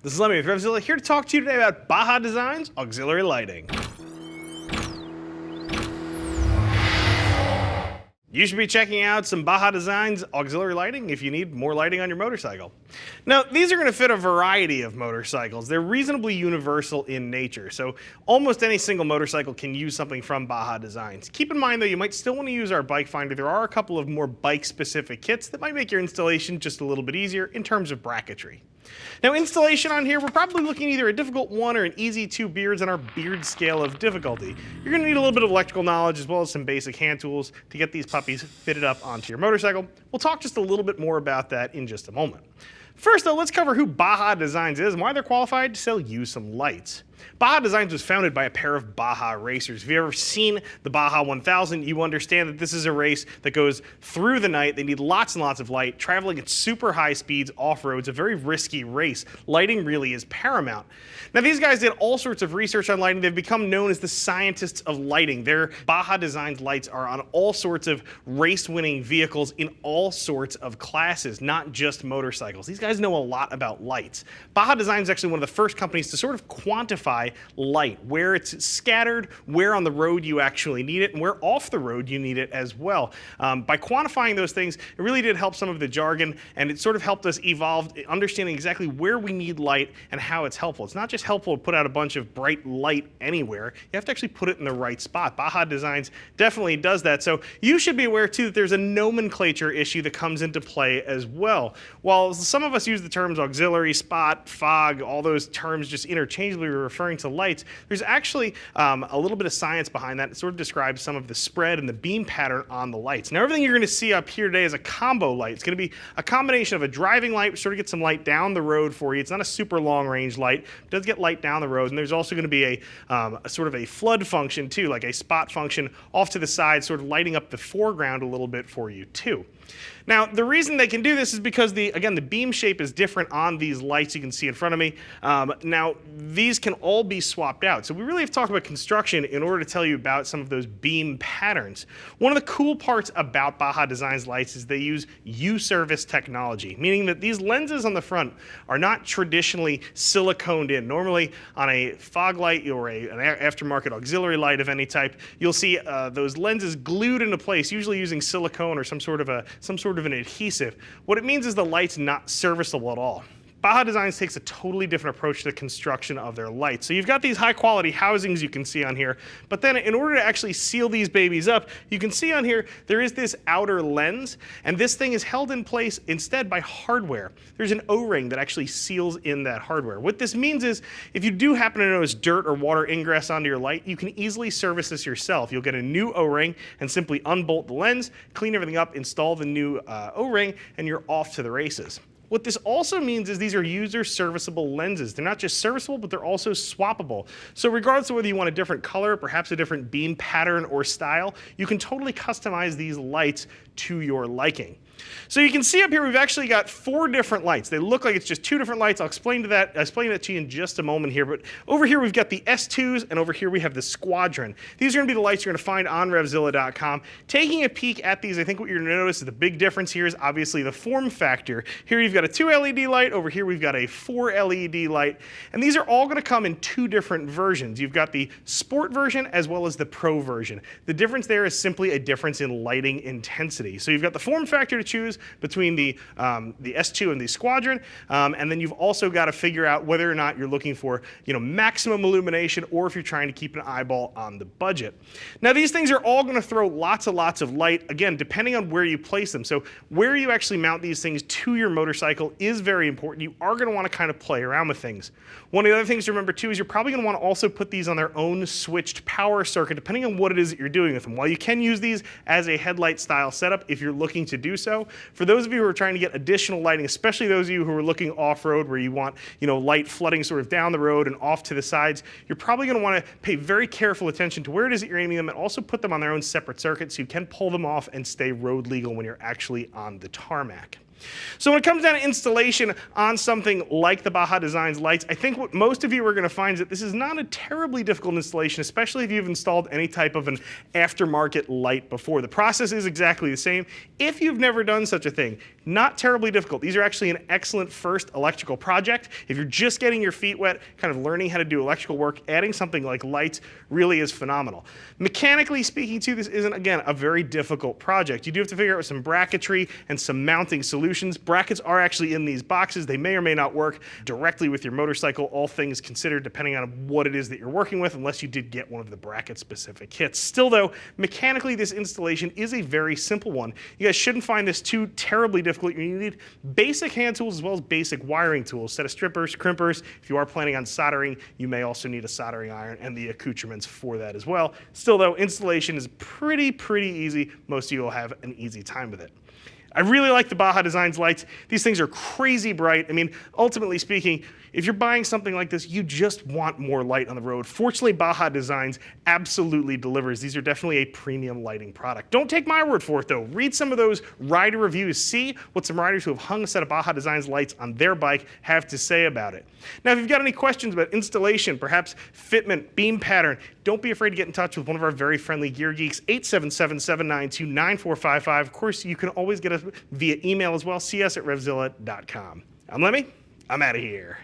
This is Lemmy with RevZilla, here to talk to you today about Baja Designs auxiliary lighting. You should be checking out some Baja Designs auxiliary lighting if you need more lighting on your motorcycle. Now, these are going to fit a variety of motorcycles. They're reasonably universal in nature, so almost any single motorcycle can use something from Baja Designs. Keep in mind, though, you might still want to use our bike finder. There are a couple of more bike-specific kits that might make your installation just a little bit easier in terms of bracketry. Now, installation on here, we're probably looking at either a difficult 1 or an easy 2 beards on our beard scale of difficulty. You're going to need a little bit of electrical knowledge as well as some basic hand tools to get these puppies fitted up onto your motorcycle. We'll talk just a little bit more about that in just a moment. First, though, let's cover who Baja Designs is and why they're qualified to sell you some lights. Baja Designs was founded by a pair of Baja racers. If you've ever seen the Baja 1000, you understand that this is a race that goes through the night. They need lots and lots of light, traveling at super high speeds off-road. It's a very risky race. Lighting really is paramount. Now, these guys did all sorts of research on lighting. They've become known as the scientists of lighting. Their Baja Designs lights are on all sorts of race-winning vehicles in all sorts of classes, not just motorcycles. These guys know a lot about lights. Baja Designs is actually one of the first companies to sort of quantify light, where it's scattered, where on the road you actually need it, and where off the road you need it as well. By quantifying those things, it really did help some of the jargon, and it sort of helped us evolve understanding exactly where we need light and how it's helpful. It's not just helpful to put out a bunch of bright light anywhere. You have to actually put it in the right spot. Baja Designs definitely does that. So you should be aware too that there's a nomenclature issue that comes into play as well. While some of us use the terms auxiliary, spot, fog, all those terms just interchangeably referring to lights, there's actually a little bit of science behind that. It sort of describes some of the spread and the beam pattern on the lights. Now, everything you're going to see up here today is a combo light. It's going to be a combination of a driving light, which sort of gets some light down the road for you. It's not a super long range light. It does get light down the road, and there's also going to be a sort of a flood function too, like a spot function off to the side, sort of lighting up the foreground a little bit for you too. Now, the reason they can do this is because again, the beam shape is different on these lights you can see in front of me. Now, these can all be swapped out. So we really have to talk about construction in order to tell you about some of those beam patterns. One of the cool parts about Baja Designs lights is they use U-service technology, meaning that these lenses on the front are not traditionally siliconed in. Normally, on a fog light or an aftermarket auxiliary light of any type, you'll see those lenses glued into place, usually using silicone or some sort of an adhesive. What it means is the light's not serviceable at all. Baja Designs takes a totally different approach to the construction of their lights. So you've got these high quality housings you can see on here, but then in order to actually seal these babies up, you can see on here there is this outer lens, and this thing is held in place instead by hardware. There's an O-ring that actually seals in that hardware. What this means is if you do happen to notice dirt or water ingress onto your light, you can easily service this yourself. You'll get a new O-ring and simply unbolt the lens, clean everything up, install the new O-ring, and you're off to the races. What this also means is these are user serviceable lenses. They're not just serviceable, but they're also swappable. So regardless of whether you want a different color, perhaps a different beam pattern or style, you can totally customize these lights to your liking. So you can see up here we've actually got 4 different lights. They look like it's just 2 different lights. I'll explain that to you in just a moment here. But over here we've got the S2s, and over here we have the Squadron. These are going to be the lights you're going to find on RevZilla.com. Taking a peek at these, I think what you're going to notice is the big difference here is obviously the form factor. Here you've got a 2 LED light. Over here we've got a 4 LED light. And these are all going to come in 2 different versions. You've got the Sport version as well as the Pro version. The difference there is simply a difference in lighting intensity. So you've got the form factor to choose between the S2 and the Squadron, and then you've also got to figure out whether or not you're looking for maximum illumination or if you're trying to keep an eyeball on the budget. Now these things are all going to throw lots of light, again, depending on where you place them. So where you actually mount these things to your motorcycle is very important. You are going to want to kind of play around with things. One of the other things to remember too is you're probably going to want to also put these on their own switched power circuit depending on what it is that you're doing with them. While you can use these as a headlight style setup if you're looking to do so, for those of you who are trying to get additional lighting, especially those of you who are looking off-road where you want light flooding sort of down the road and off to the sides, you're probably going to want to pay very careful attention to where it is that you're aiming them and also put them on their own separate circuit so you can pull them off and stay road legal when you're actually on the tarmac. So when it comes down to installation on something like the Baja Designs lights, I think what most of you are going to find is that this is not a terribly difficult installation, especially if you've installed any type of an aftermarket light before. The process is exactly the same. If you've never done such a thing, not terribly difficult. These are actually an excellent first electrical project. If you're just getting your feet wet, kind of learning how to do electrical work, adding something like lights really is phenomenal. Mechanically speaking too, this isn't, again, a very difficult project. You do have to figure out some bracketry and some mounting solutions. Brackets are actually in these boxes. They may or may not work directly with your motorcycle, all things considered, depending on what it is that you're working with, unless you did get one of the bracket-specific kits. Still though, mechanically this installation is a very simple one. You guys shouldn't find this too terribly difficult. You need basic hand tools as well as basic wiring tools, set of strippers, crimpers. If you are planning on soldering, you may also need a soldering iron and the accoutrements for that as well. Still though, installation is pretty easy. Most of you will have an easy time with it. I really like the Baja Designs lights. These things are crazy bright. I mean, ultimately speaking, if you're buying something like this, you just want more light on the road. Fortunately, Baja Designs absolutely delivers. These are definitely a premium lighting product. Don't take my word for it though. Read some of those rider reviews. See what some riders who have hung a set of Baja Designs lights on their bike have to say about it. Now, if you've got any questions about installation, perhaps fitment, beam pattern, don't be afraid to get in touch with one of our very friendly gear geeks, 877-792-9455. Of course, you can always get us via email as well. See us at RevZilla.com. I'm Lemmy. I'm out of here.